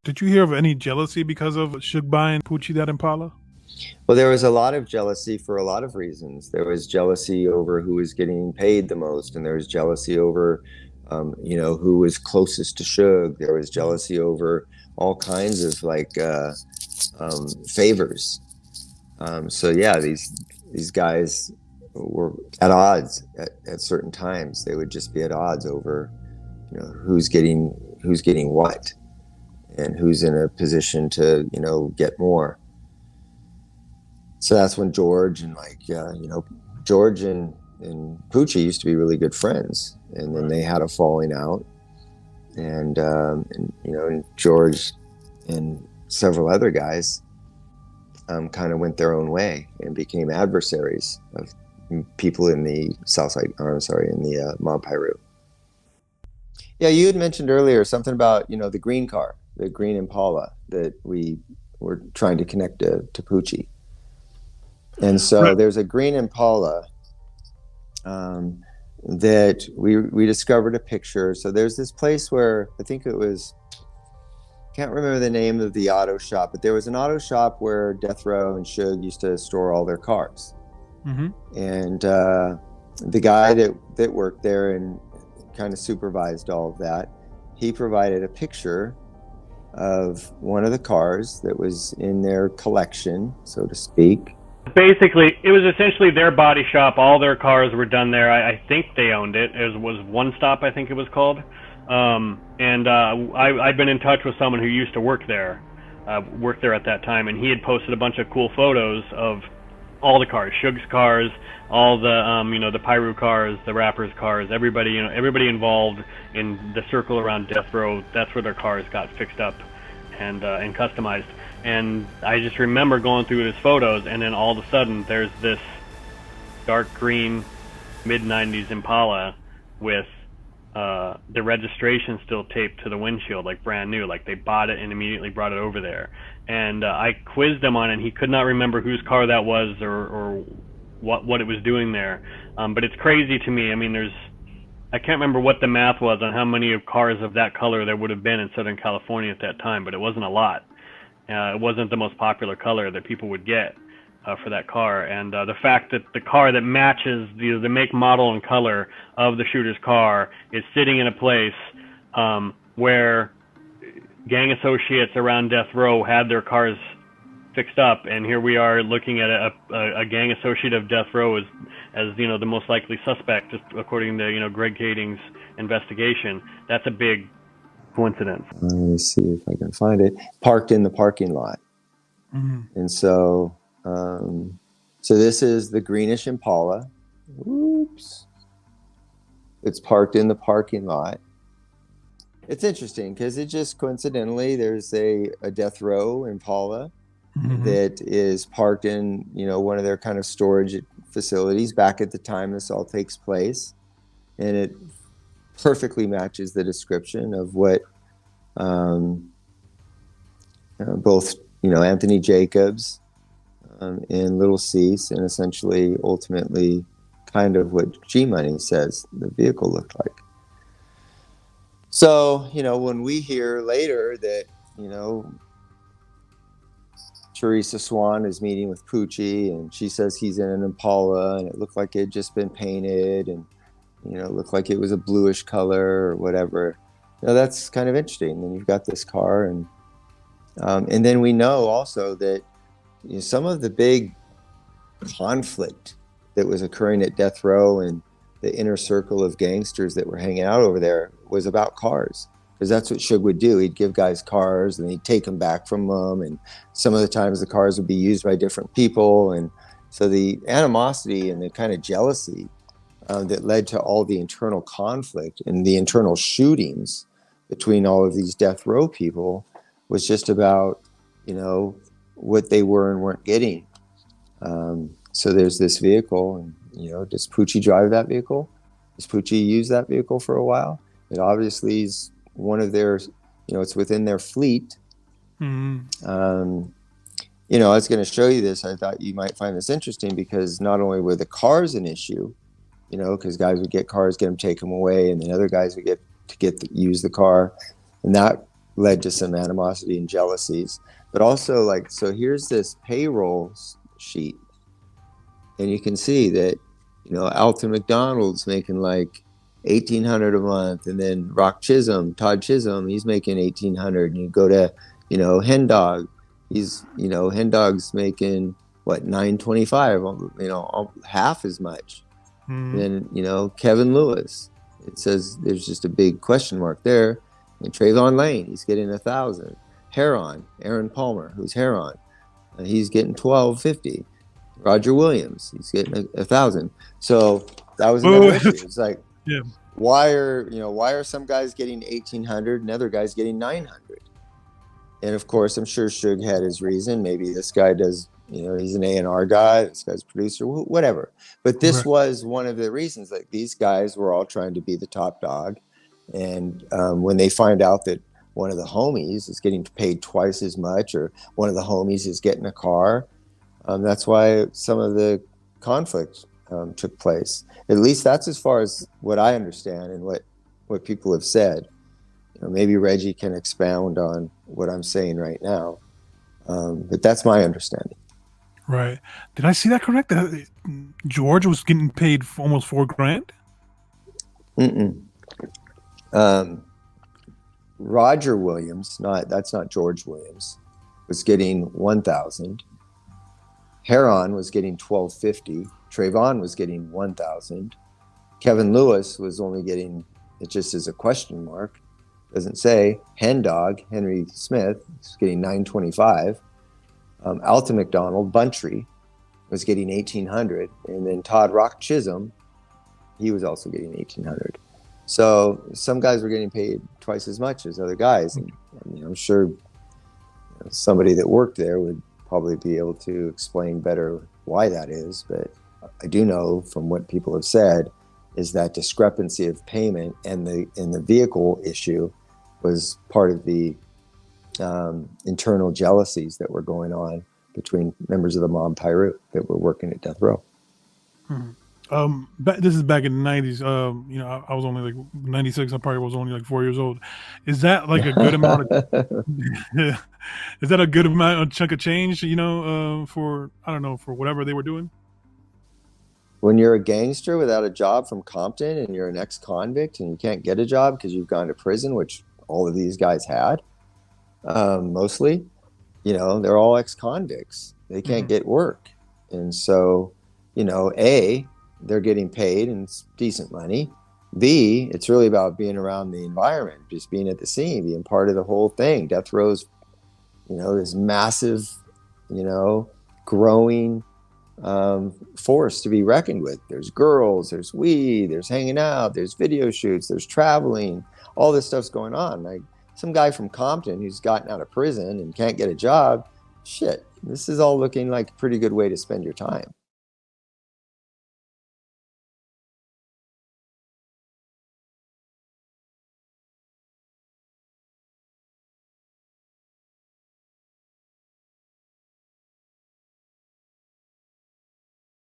Did you hear of any jealousy because of Suge buying Poochie that Impala? Well, there was a lot of jealousy for a lot of reasons. There was jealousy over who was getting paid the most, and there was jealousy over, who was closest to Suge. There was jealousy over all kinds of favors. So yeah, these guys were at odds at certain times. They would just be at odds over, who's getting what, and who's in a position to get more. So that's when George and George and Poochie used to be really good friends, and then they had a falling out, and George and several other guys kind of went their own way and became adversaries of people in the South Side, or I'm sorry, in the Mount Piru. Yeah, you had mentioned earlier something about the green car, the green Impala that we were trying to connect to Poochie. And so Right. there's a green Impala that we discovered a picture. So there's this place where I think it was, can't remember the name of the auto shop, but there was an auto shop where Death Row and Suge used to store all their cars. Mm-hmm. And the guy that worked there and kind of supervised all of that, he provided a picture of one of the cars that was in their collection, so to speak. Basically, it was essentially their body shop. All their cars were done there. I think they owned it. It was One Stop, I think it was called. I've been in touch with someone who used to work there at that time, and he had posted a bunch of cool photos of all the cars, Suge's cars, all the the Pyru cars, the rappers' cars, everybody involved in the circle around Death Row. That's where their cars got fixed up and customized. And I just remember going through his photos, and then all of a sudden there's this dark green mid-90s Impala with the registration still taped to the windshield, like brand new, like they bought it and immediately brought it over there. And I quizzed him on it, and he could not remember whose car that was or what it was doing there. But it's crazy to me. I mean, I can't remember what the math was on how many cars of that color there would have been in Southern California at that time, but it wasn't a lot. It wasn't the most popular color that people would get for that car. And the fact that the car that matches the make, model, and color of the shooter's car is sitting in a place where gang associates around Death Row had their cars fixed up, and here we are looking at a gang associate of Death Row as the most likely suspect, just according to Greg Kading's investigation. That's a big coincidence. Let me see if I can find it. Parked in the parking lot. Mm-hmm. And so this is the greenish Impala. Oops. It's parked in the parking lot. It's interesting because it just coincidentally, there's a Death Row Impala that is parked in, one of their kind of storage facilities back at the time this all takes place. And it perfectly matches the description of what both Anthony Jacobs and Little Cease, and essentially ultimately kind of what G Money says the vehicle looked like. So when we hear later that Teresa Swan is meeting with Poochie, and she says he's in an Impala and it looked like it had just been painted, and looked like it was a bluish color or whatever. That's kind of interesting. Then you've got this car, and then we know also that some of the big conflict that was occurring at Death Row and the inner circle of gangsters that were hanging out over there was about cars, because that's what Suge would do. He'd give guys cars and he'd take them back from them, and some of the times the cars would be used by different people, and so the animosity and the kind of jealousy that led to all the internal conflict and the internal shootings between all of these Death Row people was just about, what they were and weren't getting. So there's this vehicle, and, does Poochie drive that vehicle? Does Poochie use that vehicle for a while? It obviously is one of their, it's within their fleet. Mm-hmm. I was going to show you this. I thought you might find this interesting because not only were the cars an issue, because guys would get cars, get them, take them away, and then other guys would use the car, and that led to some animosity and jealousies. But also, like, so here's this payroll sheet, and you can see that, you know, Alton McDonald's making like 1,800 a month, and then Todd Chisholm, he's making 1,800. And you go to, you know, Hen Dog, Hen Dog's making what, 925, you know, half as much. Mm. Then, you know, Kevin Lewis, it says there's just a big question mark there. And Trayvon Lane, he's getting 1,000. Aaron Palmer, who's Heron, he's getting 1,250. Roger Williams, he's getting 1,000. So that was another issue. It's like, yeah, why are some guys getting 1,800 and other guys getting 900? And of course, I'm sure Suge had his reason. Maybe this guy does, you know, he's an A&R guy, this guy's a producer, whatever. But this was one of the reasons. Like, these guys were all trying to be the top dog. And when they find out that one of the homies is getting paid twice as much, or one of the homies is getting a car, that's why some of the conflict took place. At least that's as far as what I understand and what people have said. You know, maybe Reggie can expound on what I'm saying right now, but that's my understanding. Right. Did I see that correct? That George was getting paid for almost $4,000? Roger Williams, that's not George Williams, was getting 1,000. Heron was getting 1,250. Trayvon was getting 1,000. Kevin Lewis was only getting, it just is a question mark, doesn't say. Hen Dog, Henry Smith, was getting 925. Alton McDonald, Buntry, was getting 1,800. And then Todd Rock Chisholm, he was also getting 1,800. So some guys were getting paid twice as much as other guys. And I mean, I'm sure somebody that worked there would probably be able to explain better why that is. But I do know from what people have said is that discrepancy of payment and the vehicle issue was part of the internal jealousies that were going on between members of the mob Piru that were working at death row. This is back in the 90s. You know, I was only like 96. I probably was only like 4 years old. Is that like a good amount of? Is that a good amount, a chunk of change? You know, for, I don't know, for whatever they were doing. When you're a gangster without a job from Compton and you're an ex-convict and you can't get a job because you've gone to prison, which all of these guys had, mostly, you know, they're all ex-convicts. They can't get work. And so, you know, A, they're getting paid and it's decent money. B, it's really about being around the environment, just being at the scene, being part of the whole thing. Death row's, you know, this massive, you know, growing force to be reckoned with. There's girls, there's weed, there's hanging out, there's video shoots, there's traveling, all this stuff's going on. Like, some guy from Compton who's gotten out of prison and can't get a job, shit, this is all looking like a pretty good way to spend your time.